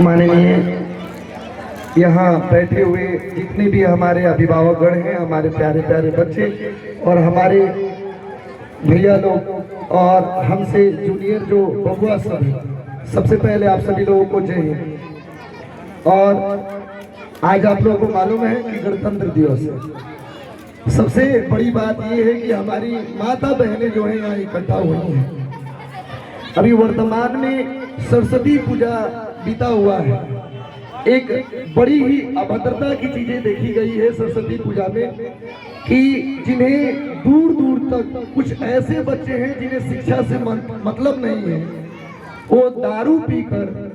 माननीय यहाँ बैठे हुए जितने भी हमारे अभिभावकगण हैं, हमारे प्यारे प्यारे बच्चे और हमारे भैया लोग और हमसे जूनियर जो बबुआ सब हैं, सबसे पहले आप सभी लोगों को जय हिंद। और आज आप लोगों को मालूम है कि गणतंत्र दिवस है। सबसे बड़ी बात यह है कि हमारी माता बहनें जो हैं यहाँ इकट्ठा हुई हैं। अभी वर्तमान में सरस्वती पूजा बीता हुआ है। एक बड़ी ही अभद्रता की चीजें देखी गई है सरस्वती पूजा में कि जिन्हें दूर दूर तक कुछ ऐसे बच्चे हैं जिन्हें शिक्षा से मतलब नहीं है, वो दारू पीकर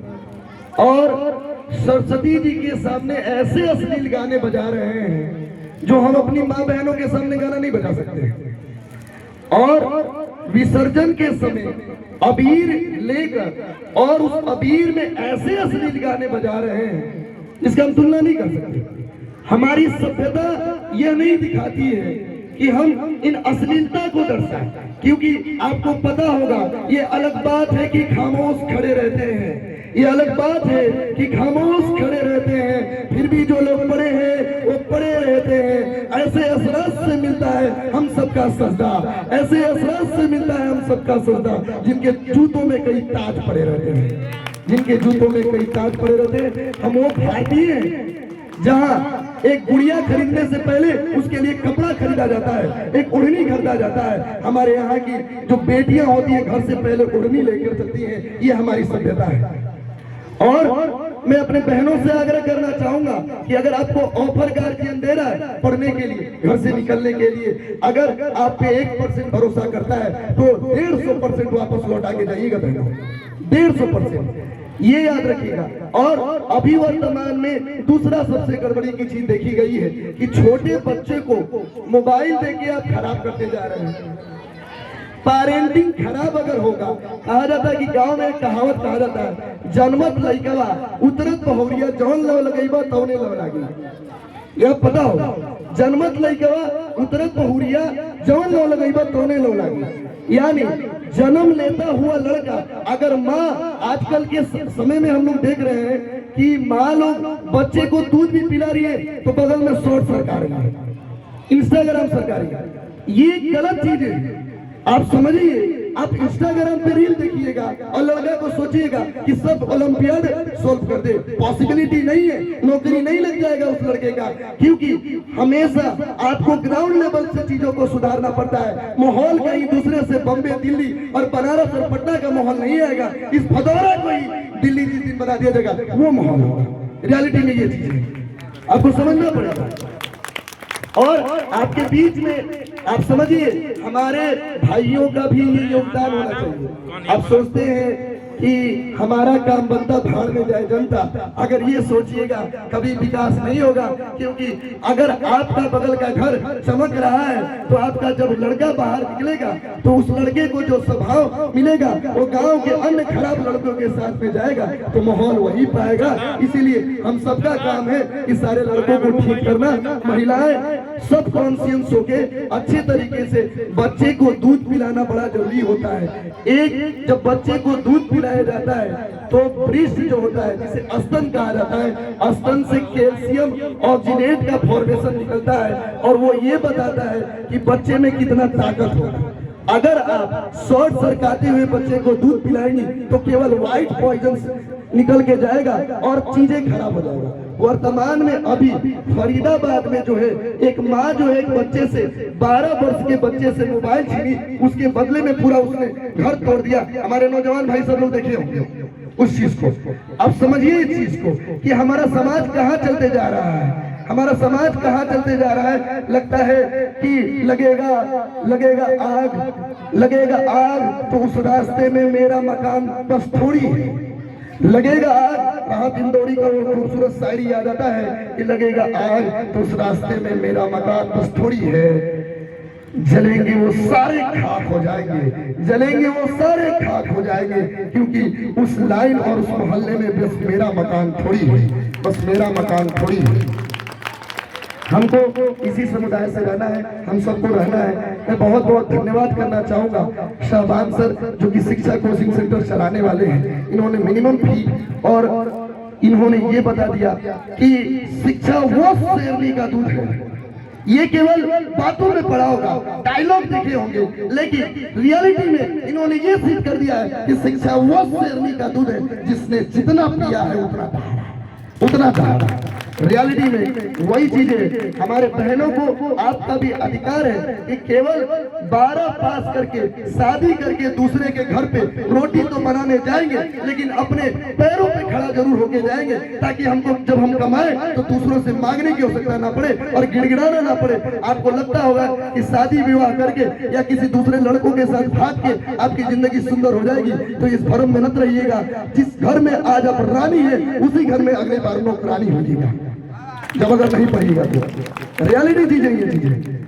और सरस्वती जी के सामने ऐसे अश्लील गाने बजा रहे हैं जो हम अपनी माँ बहनों के सामने गाना नहीं बजा सकते। और विसर्जन के समय अबीर लेकर और उस अबीर में ऐसे अश्लील गाने बजा रहे हैं जिसका हम तुलना नहीं कर सकते। हमारी सभ्यता यह नहीं दिखाती है कि हम इन अश्लीलता को दर्शाएं, क्योंकि आपको पता होगा ये अलग बात है कि खामोश खड़े रहते हैं, ये अलग बात है कि खामोश खड़े रहते हैं, फिर भी जो लोग पड़े हैं वो पड़े रहते हैं। ऐसे असराज से मिलता है हम सबका सजदा, ऐसे असराज से मिलता है हम सबका सजदा जिनके जूतों में कई ताज पड़े रहते हैं, जिनके जूतों में कई ताज पड़े रहते हैं। हम वो भारतीय हैं जहां एक गुड़िया खरीदने से पहले उसके लिए कपड़ा खरीदा जाता है, एक ओढ़नी खरीदा जाता है। हमारे यहाँ की जो बेटियां होती हैं घर से पहले ओढ़नी लेकर चलती हैं, ये हमारी सभ्यता है। और मैं अपने बहनों से आग्रह करना चाहूंगा कि अगर आपको ऑफर गार्जियन दे रहा है पढ़ने के लिए, घर से निकलने के लिए, अगर आप पे 1% भरोसा करता है तो 150% वापस लौटा के जाइएगा बहनों, 150%, ये याद रखिएगा। और अभी वर्तमान में दूसरा सबसे गड़बड़ी की चीज देखी गई है कि छोटे बच्चे को मोबाइल देके आप खराब करते जा रहे हैं। पेरेंटिंग खराब अगर होगा, कहा जाता है कि गांव में एक कहावत कहा जाता है, जन्मत लइकवा उतरत बहुरिया जौन लव लगेबा तौने लव लागी। यह पता होगा, जन्मत लइकवा उतरत बहुरिया जौन लव लगेबा तौने लव लागी। यानी जन्म लेता हुआ लड़का अगर माँ, आजकल के समय में हम लोग देख रहे हैं कि माँ लोग बच्चे को दूध भी पिला रही है तो बगल में शॉर्ट सरकार है, इंस्टाग्राम सरकारी है। ये गलत चीज है, आप समझिए। आप इंस्टाग्राम पे रील देखिएगा और लड़का को सोचिएगा कि सब ओलंपियाड सोल्व कर दे, पॉसिबिलिटी नहीं है, नौकरी नहीं लग जाएगा उस लड़के का, क्योंकि हमेशा आपको ग्राउंड लेवल से चीजों को सुधारना पड़ता है। माहौल कहीं दूसरे से बम्बे, दिल्ली और बनारस और पटना का माहौल नहीं आएगा, इस भदौरा को ही दिल्ली जिस दिन बना दिया जाएगा वो माहौल होगा। रियलिटी में ये चीज है, आपको समझना पड़ेगा। और आपके बीच में आप समझिए हमारे भाइयों का भी ये योगदान होना चाहिए। आप सोचते हैं कि हमारा काम बनता भाड़ में जाए जनता, अगर ये सोचिएगा कभी विकास नहीं होगा। क्योंकि अगर आपका बगल का घर चमक रहा है तो आपका जब लड़का बाहर निकलेगा तो उस लड़के को जो स्वभाव मिलेगा वो गांव के अन्य खराब लड़कों के साथ में जाएगा तो माहौल वही पाएगा। इसीलिए हम सबका काम है कि सारे लड़कों को ठीक करना। महिलाएं सब कॉन्शियस होके अच्छे तरीके से बच्चे को दूध पिलाना बड़ा जरूरी होता है। एक जब बच्चे को दूध पिलाया जाता है तो ब्रेस्ट जो होता है जिसे स्तन कहा जाता है, स्तन से कैल्शियम ऑक्सीनेट का फॉर्मेशन निकलता है और वो ये बताता है कि बच्चे में कितना ताकत होगा। अगर आप शॉर्ट सरकाते हुए बच्चे को दूध पिलाएंगे तो केवल व्हाइट पॉइजन निकल के जाएगा और चीजें खराब हो जाएगा। वर्तमान में अभी फरीदाबाद में जो है एक माँ जो है एक बच्चे से 12 वर्ष के बच्चे से मोबाइल छीनी, उसके बदले में पूरा उसने घर तोड़ दिया। हमारे नौजवान भाई सब लोग देखे होंगे उस चीज को। अब समझिए इस चीज को कि हमारा समाज कहाँ चलते जा रहा है, हमारा समाज कहाँ चलते जा रहा है। लगता है कि लगेगा आग तो उस रास्ते में मेरा मकान बस थोड़ी है, लगेगा आग। राहत इंदौरी का वो खूबसूरत शायरी याद आता है कि लगेगा आग तो उस रास्ते में मेरा मकान बस थोड़ी है, जलेंगे वो सारे खाक हो जाएंगे, जलेंगे वो सारे खाक हो जाएंगे, क्योंकि उस लाइन और उस मोहल्ले में बस मेरा मकान थोड़ी है, बस मेरा मकान थोड़ी है। हमको इसी समुदाय से रहना है, हम सबको रहना है। मैं बहुत बहुत धन्यवाद करना चाहूँगा शाहबान सर जो कि शिक्षा कोचिंग सेंटर चलाने वाले हैं। इन्होंने मिनिमम फी और इन्होंने ये बता दिया कि शिक्षा वो शेरनी का दूध है। ये केवल बातों में पढ़ा होगा, डायलॉग देखे होंगे, लेकिन रियलिटी में इन्होंने ये सिद्ध कर दिया है कि शिक्षा वो शेरनी का दूध है जिसने जितना पिया है उतना दहाड़ा। रियलिटी में वही चीजें हमारे बहनों को आपका भी अधिकार है कि केवल 12 पास करके शादी करके दूसरे के घर पे रोटी तो बनाने जाएंगे, लेकिन अपने पैरों पे खड़ा जरूर होके जाएंगे, ताकि हमको जब हम कमाएं तो दूसरों से मांगने की आवश्यकता ना पड़े और गिड़गिड़ाना ना पड़े। आपको लगता होगा कि शादी विवाह करके या किसी दूसरे लड़कों के साथ भाग के आपकी जिंदगी सुंदर हो जाएगी, तो इस भ्रम में मत रहिएगा। जिस घर में आज आप रानी है उसी घर में अगले बार नौकरानी होइएगा, जब अगर नहीं पढ़िएगा तो। रियलिटी चीजें ये चीजें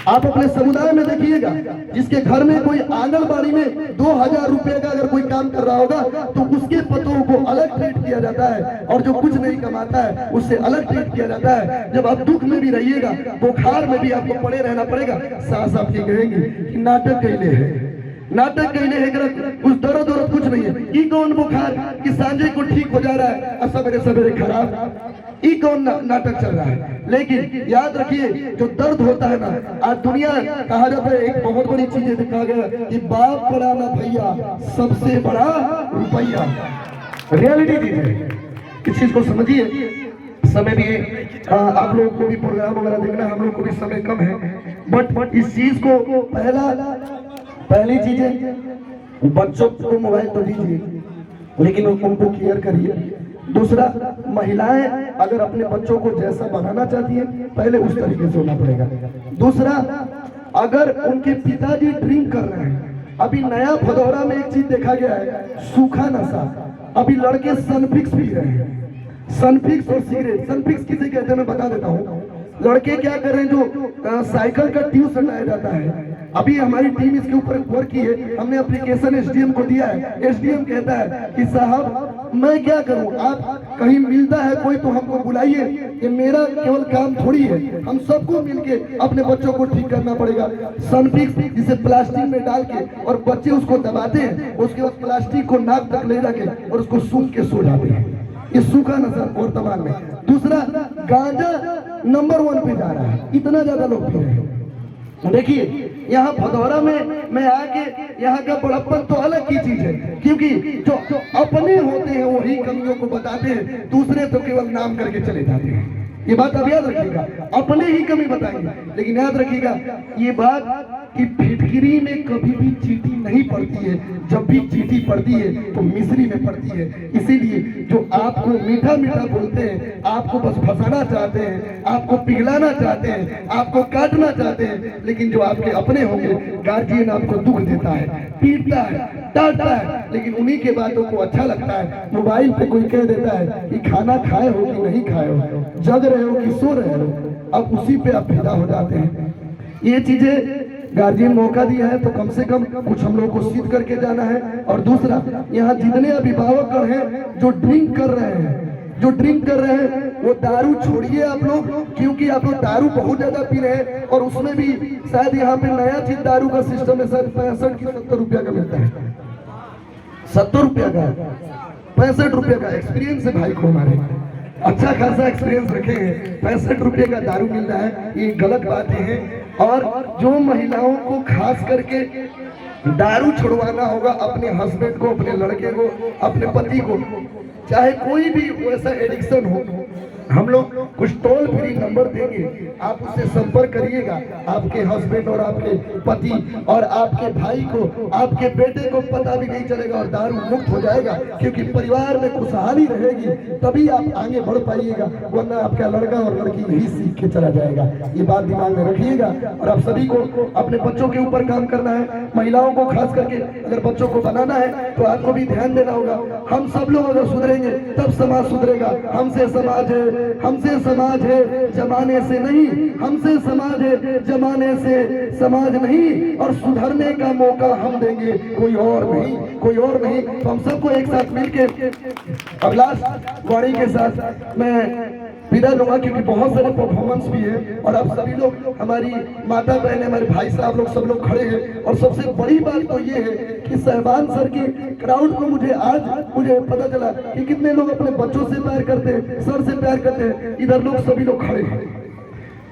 आप अपने समुदाय में देखिएगा, जिसके घर में कोई आंगनबाड़ी में 2000 रुपए का अगर कोई काम कर रहा होगा तो उसके पतों को अलग ट्रीट किया जाता है, और जो कुछ नहीं कमाता है उससे अलग ट्रीट किया जाता है। जब आप दुख में भी रहिएगा, बुखार में भी आपको पड़े रहना पड़ेगा, सास आपकी कहेंगे कि नाटक कैले है, नाटक कहने है, कुछ दर्द दर्द कुछ नहीं है। ई कौन बुखार कि सांझे को ठीक हो जा रहा है और सवेरे सवेरे खराब, ई कौन नाटक चल रहा है। लेकिन याद रखिए, जो दर्द होता है ना, आज दुनिया कहा जाता है, एक बहुत बड़ी चीज दिखा गया कि बाप बड़ा ना भैया, सबसे बड़ा रुपया। रियलिटी चीज है, इस चीज को समझिए। समय भी आप लोगों को भी प्रोग्राम वगैरह देखना, हम लोग को भी समय कम है, बट इस चीज को पहली चीज है बच्चों को मोबाइल तो दीजिए, लेकिन उनको केयर करिए। दूसरा, महिलाएं अगर अपने बच्चों को जैसा बनाना चाहती है पहले उस तरीके से होना पड़ेगा। दूसरा, अगर उनके पिताजी ड्रिंक कर रहे हैं, अभी नया भदौरा में एक चीज देखा गया है, सूखा नशा। अभी लड़के सनफिक्स पी रहे हैं, सनफिक्स और सिगरेट। सनफिक्स किसे कहते हैं मैं बता देता हूँ। लड़के क्या कर रहे हैं, जो साइकिल का ट्यूब सटाया जाता है, अभी हमारी टीम इसके ऊपर वर्क की है, हमने एप्लीकेशन एसडीएम को दिया है। एसडीएम कहता है कि साहब मैं क्या करूं, आप कहीं मिलता है कोई तो हमको बुलाइए, ये मेरा केवल काम थोड़ी है, हम सबको मिलके अपने बच्चों को ठीक करना पड़ेगा। सनफिक्स जिसे प्लास्टिक में डाल के और बच्चे उसको दबाते हैं, उसके बाद प्लास्टिक को नाक तक ले जाके और उसको सूख के सो जाते हैं। ये सूखा नशा वर्तमान में। दूसरा, गांजा नंबर 1 पे जा रहा है, इतना ज्यादा लोग पी रहे हैं। देखिए यहाँ भदौरा में मैं आके यहाँ का बड़प्पन तो अलग की चीज है, क्योंकि जो अपने होते हैं वही कमियों को बताते हैं, दूसरे तो केवल नाम करके चले जाते हैं। ये बात अब याद रखिएगा, अपने ही कमी बताएंगे, लेकिन याद रखिएगा ये बात कि फिटकिरी में कभी भी चींटी नहीं पड़ती है, जब भी चींटी पड़ती है तो मिस्री में पड़ती है। इसीलिए जो आपको मीठा मीठा बोलते हैं, आपको बस फंसाना चाहते हैं, आपको पिघलाना चाहते हैं, आपको काटना चाहते हैं, लेकिन जो आपके अपने होंगे, गार्जियन आपको दुख देता है, पीटता है, डांटता है, लेकिन उन्हीं के बातों को अच्छा लगता है। मोबाइल पे कोई कह देता है कि खाना खाए हो कि नहीं खाए हो, जग रहे हो कि सो रहे हो, अब उसी पे आप फिदा हो जाते हैं। ये चीजें गार्जियन मौका दिया है तो कम से कम कुछ हम लोगों को सिद्ध करके जाना है। और दूसरा, यहाँ जितने अभिभावक हैं जो ड्रिंक कर रहे हैं, वो दारू छोड़िए आप लोग, क्योंकि आप लोग दारू बहुत ज्यादा पी रहे हैं, और उसमें भी शायद यहाँ पे नया चीज दारू का सिस्टम है, शायद 65 की 70 रुपया का मिलता है, 70 रुपया का, 65 रुपया का। एक्सपीरियंस है भाई को, हमारे अच्छा खासा एक्सपीरियंस रखे हैं। 65 रुपये का दारू मिल रहा है, ये गलत बातें हैं। और जो महिलाओं को खास करके दारू छुड़वाना होगा, अपने हस्बैंड को, अपने लड़के को, अपने पति को, चाहे कोई भी वैसा एडिक्शन हो, हम लोग कुछ टोल फ्री नंबर देंगे, आप उससे संपर्क करिएगा। आपके हस्बैंड और आपके पति और आपके भाई को, आपके बेटे को पता भी नहीं चलेगा और दारू मुक्त हो जाएगा, क्योंकि परिवार में खुशहाली रहेगी, तभी आप आगे बढ़ पाइएगा, वरना आपका लड़का और लड़की नहीं सीख के चला जाएगा। ये बात दिमाग में रखिएगा। और आप सभी को अपने बच्चों के ऊपर काम करना है, महिलाओं को खास करके अगर बच्चों को बनाना है तो आपको भी ध्यान देना होगा। हम सब लोग अगर सुधरेंगे तब समाज सुधरेगा। हमसे समाज है, हमसे समाज है, जमाने से नहीं। हमसे समाज है, जमाने से समाज नहीं। और सुधरने का मौका हम देंगे, कोई और नहीं, कोई और नहीं। तो हम सबको एक साथ मिलके अभिलाष वाणी के साथ मैं विदा लूंगा, क्योंकि बहुत सारे परफॉर्मेंस भी है और आप सभी लोग, हमारी माता बहन, हमारे भाई साहब लोग, सब लोग खड़े हैं। और सबसे सबसे बड़ी बात तो ये है कि सहबान सर की क्राउड को मुझे पता चला कि कितने लोग अपने बच्चों से प्यार करते हैं, सर से प्यार करते हैं। इधर लोग सभी लोग खड़े हैं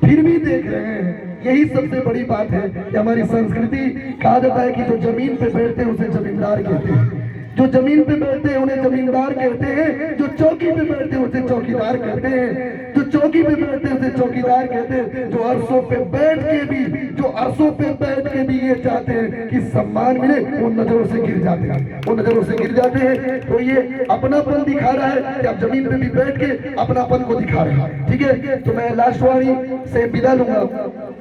फिर भी देख रहे हैं। यही सबसे बड़ी बात है कि हमारी संस्कृति कहा जाता है कि जो जमीन पे बैठते हैं उसे जमींदार कहते हैं, जो जमीन पे बैठते हैं उन्हें जमींदार कहते हैं, जो चौकी पे बैठते हैं उसे चौकीदार कहते हैं, जो चौकी पे बैठते हैं उसे चौकीदार कहते हैं। जो अरसों पे बैठ के भी ये चाहते हैं कि सम्मान मिले, वो नजरों से गिर जाते हैं। तो ये अपनापन दिखा रहा है कि आप जमीन पे भी बैठ के अपनापन को दिखा रहे हैं। ठीक है, तो मैं लास्ट वाणी से विदा लूंगा।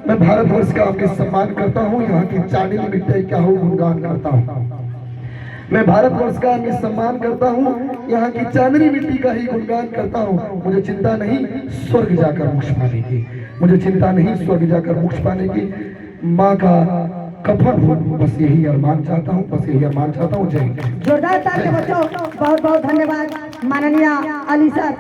मैं भारतवर्ष का आपके सम्मान करता हूँ, यहाँ की चांदनी मिट्टी क्या हो गुणगान करता हूँ। मैं भारतवर्ष का मैं सम्मान करता हूँ, यहाँ की चांदनी मिट्टी का ही गुणगान करता हूँ। मुझे चिंता नहीं स्वर्ग जाकर मोक्ष पाने की, मुझे चिंता नहीं स्वर्ग जाकर मोक्ष पाने की। माँ का कफन हो, बस यही अरमान चाहता हूँ, बस यही अरमान चाहता हूँ। जय हिंद। जोरदार तालियां बच्चों, बहुत बहुत धन्यवाद माननीय अली सर।